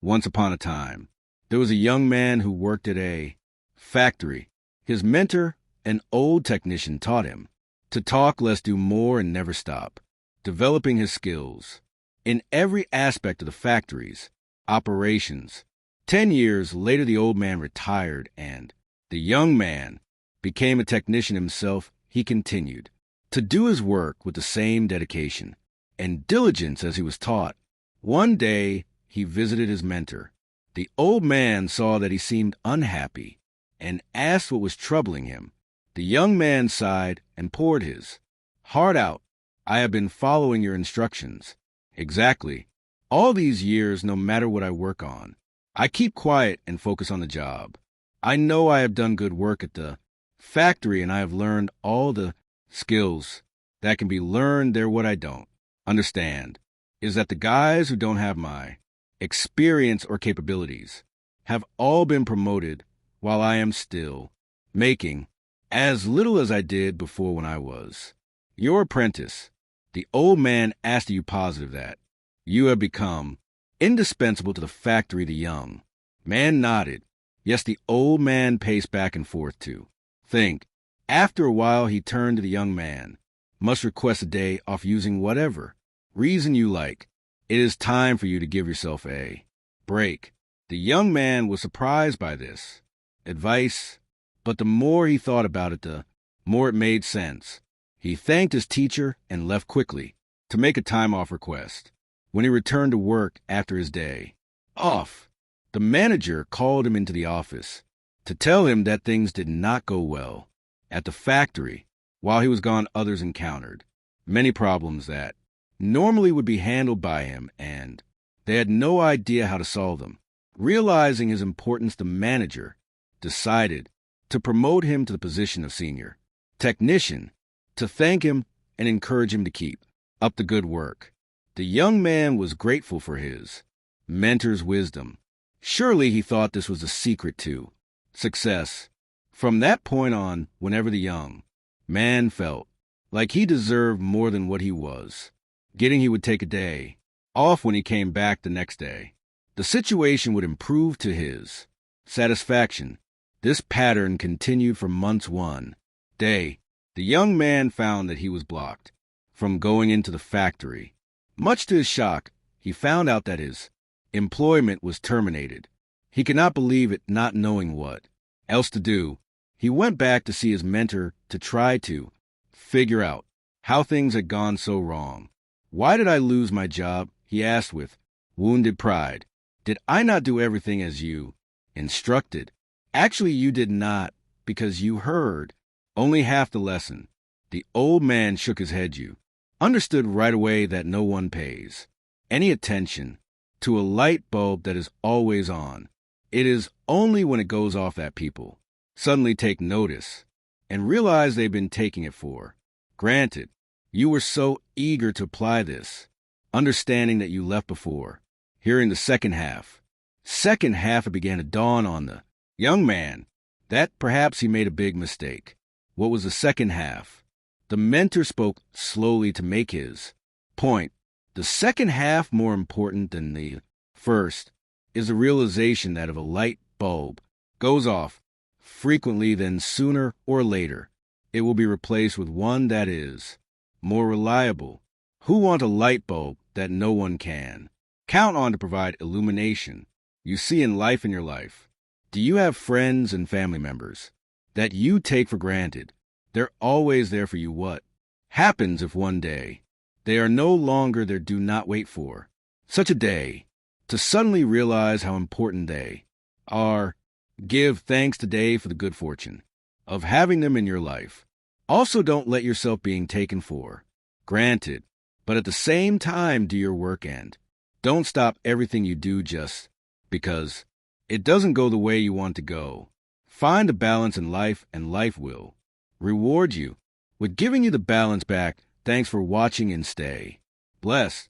Once upon a time, there was a young man who worked at a factory. His mentor, an old technician, taught him to talk less, do more, and never stop, developing his skills in every aspect of the factory's operations. 10 years later, the old man retired, and the young man became a technician himself. He continued to do his work with the same dedication and diligence as he was taught. One day, he visited his mentor. The old man saw that he seemed unhappy and asked what was troubling him. The young man sighed and poured his heart out. "I have been following your instructions. Exactly. All these years, no matter what I work on, I keep quiet and focus on the job. I know I have done good work at the factory, and I have learned all the skills that can be learned there. What I don't understand is that the guys who don't have my experience or capabilities have all been promoted while I am still making as little as I did before when I was your apprentice." The old man asked, "Are you positive that you have become indispensable to the factory?" The young man nodded. Yes. The old man paced back and forth to think. After a while, he turned to the young man. "Must request a day off using whatever reason you like. It is time for you to give yourself a break." The young man was surprised by this advice, but the more he thought about it, the more it made sense. He thanked his teacher and left quickly to make a time-off request. When he returned to work after his day off, the manager called him into the office to tell him that things did not go well at the factory. While he was gone, others encountered many problems that normally would be handled by him, and they had no idea how to solve them. Realizing his importance, the manager decided to promote him to the position of senior technician, to thank him and encourage him to keep up the good work. The young man was grateful for his mentor's wisdom. Surely he thought this was the secret to success. From that point on, whenever the young man felt like he deserved more than what he was getting, he would take a day off. When he came back the next day, the situation would improve to his satisfaction. This pattern continued for months. One day, the young man found that he was blocked from going into the factory. Much to his shock, he found out that his employment was terminated. He could not believe it, not knowing what else to do. He went back to see his mentor to try to figure out how things had gone so wrong. "Why did I lose my job?" he asked with wounded pride. "Did I not do everything as you instructed?" "Actually, you did not, because you heard only half the lesson." The old man shook his head. "You understood right away that no one pays any attention to a light bulb that is always on. It is only when it goes off that people suddenly take notice and realize they've been taking it for granted. You were so eager to apply this understanding that you left before hearing the second half. It began to dawn on the young man that perhaps he made a big mistake. What was the second half? The mentor spoke slowly to make his point. The second half, more important than the first, is the realization that if a light bulb goes off frequently, then sooner or later it will be replaced with one that is more reliable. Who want a light bulb that no one can count on to provide illumination you see in life in your life? Do you have friends and family members that you take for granted? They're always there for you. What happens if one day they are no longer there? Do not wait for such a day to suddenly realize how important they are. Give thanks today for the good fortune of having them in your life. Also, don't let yourself being taken for granted, but at the same time, do your work and don't stop everything you do just because it doesn't go the way you want to go. Find a balance in life, and life will reward you with giving you the balance back. Thanks for watching and stay blessed.